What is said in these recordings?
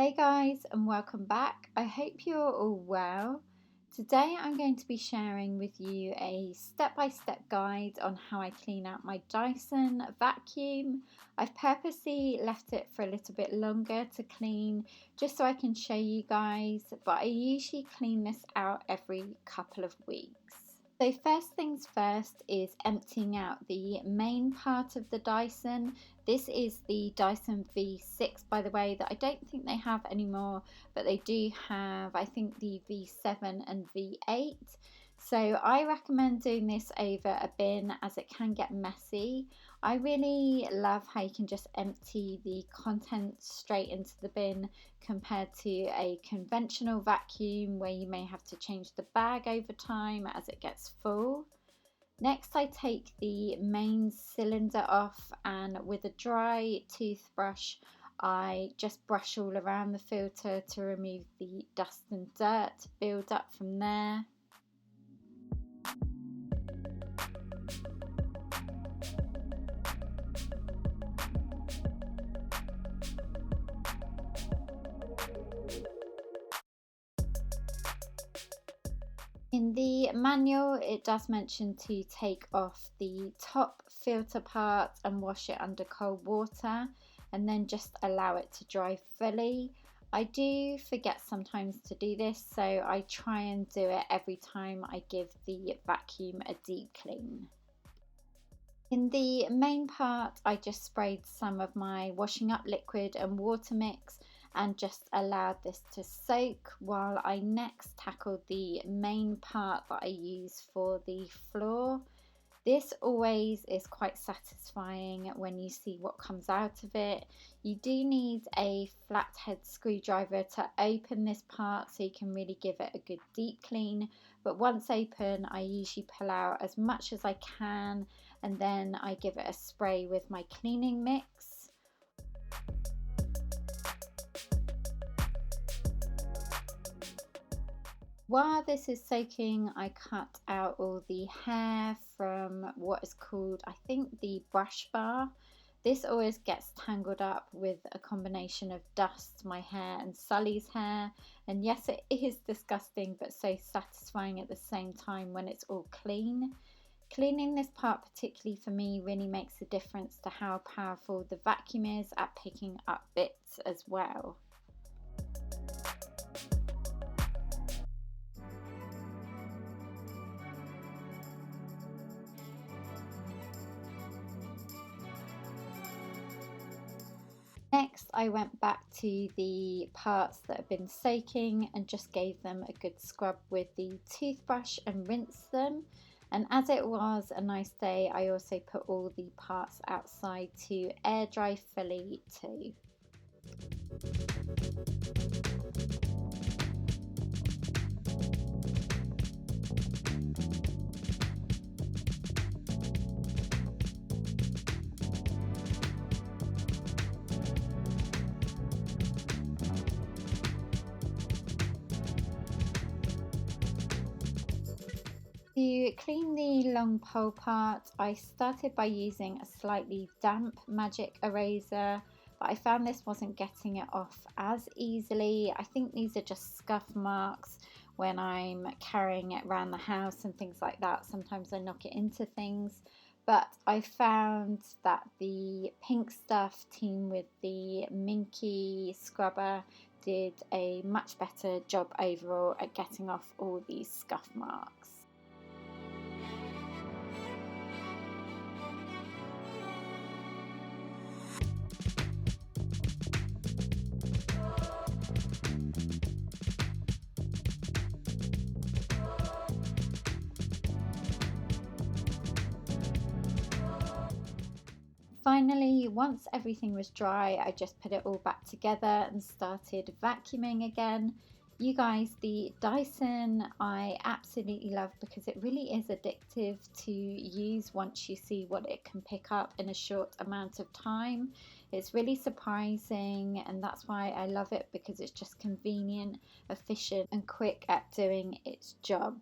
Hey guys, and welcome back. I hope you're all well. Today I'm going to be sharing with you a step-by-step guide on how I clean out my Dyson vacuum. I've purposely left it for a little bit longer to clean just so I can show you guys, but I usually clean this out every couple of weeks. So first things first is emptying out the main part of the Dyson. This is the Dyson V6, by the way, that I don't think they have anymore, but they do have, I think, the V7 and V8. So I recommend doing this over a bin as it can get messy. I really love how you can just empty the contents straight into the bin compared to a conventional vacuum where you may have to change the bag over time as it gets full. Next, I take the main cylinder off, and with a dry toothbrush I just brush all around the filter to remove the dust and dirt build up from there. In the manual, it does mention to take off the top filter part and wash it under cold water and then just allow it to dry fully. I do forget sometimes to do this, so I try and do it every time I give the vacuum a deep clean. In the main part, I just sprayed some of my washing up liquid and water mix and just allowed this to soak while I next tackled the main part that I use for the floor. This always is quite satisfying when you see what comes out of it. You do need a flathead screwdriver to open this part so you can really give it a good deep clean, but once open I usually pull out as much as I can and then I give it a spray with my cleaning mix. While this is soaking, I cut out all the hair from what is called, I think, the brush bar. This always gets tangled up with a combination of dust, my hair and Sully's hair, and yes, it is disgusting but so satisfying at the same time when it's all clean. Cleaning this part, particularly for me, really makes a difference to how powerful the vacuum is at picking up bits as well. Next, I went back to the parts that have been soaking and just gave them a good scrub with the toothbrush and rinsed them. And as it was a nice day, I also put all the parts outside to air dry fully too. To clean the long pole part, I started by using a slightly damp magic eraser, but I found this wasn't getting it off as easily. I think these are just scuff marks when I'm carrying it around the house and things like that. Sometimes I knock it into things, but I found that the pink stuff teamed with the minky scrubber did a much better job overall at getting off all these scuff marks. Finally, once everything was dry, I just put it all back together and started vacuuming again. You guys, the Dyson I absolutely love because it really is addictive to use once you see what it can pick up in a short amount of time. It's really surprising, and that's why I love it, because it's just convenient, efficient and quick at doing its job.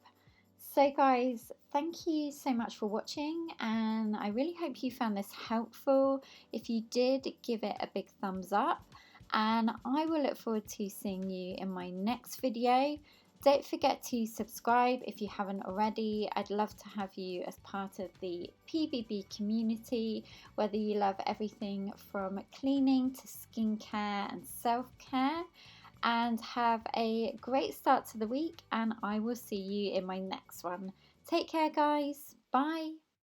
So guys, thank you so much for watching, and I really hope you found this helpful. If you did, give it a big thumbs up, and I will look forward to seeing you in my next video. Don't forget to subscribe if you haven't already. I'd love to have you as part of the PVB community, whether you love everything from cleaning to skincare and self-care. And have a great start to the week, and I will see you in my next one. Take care, guys. Bye.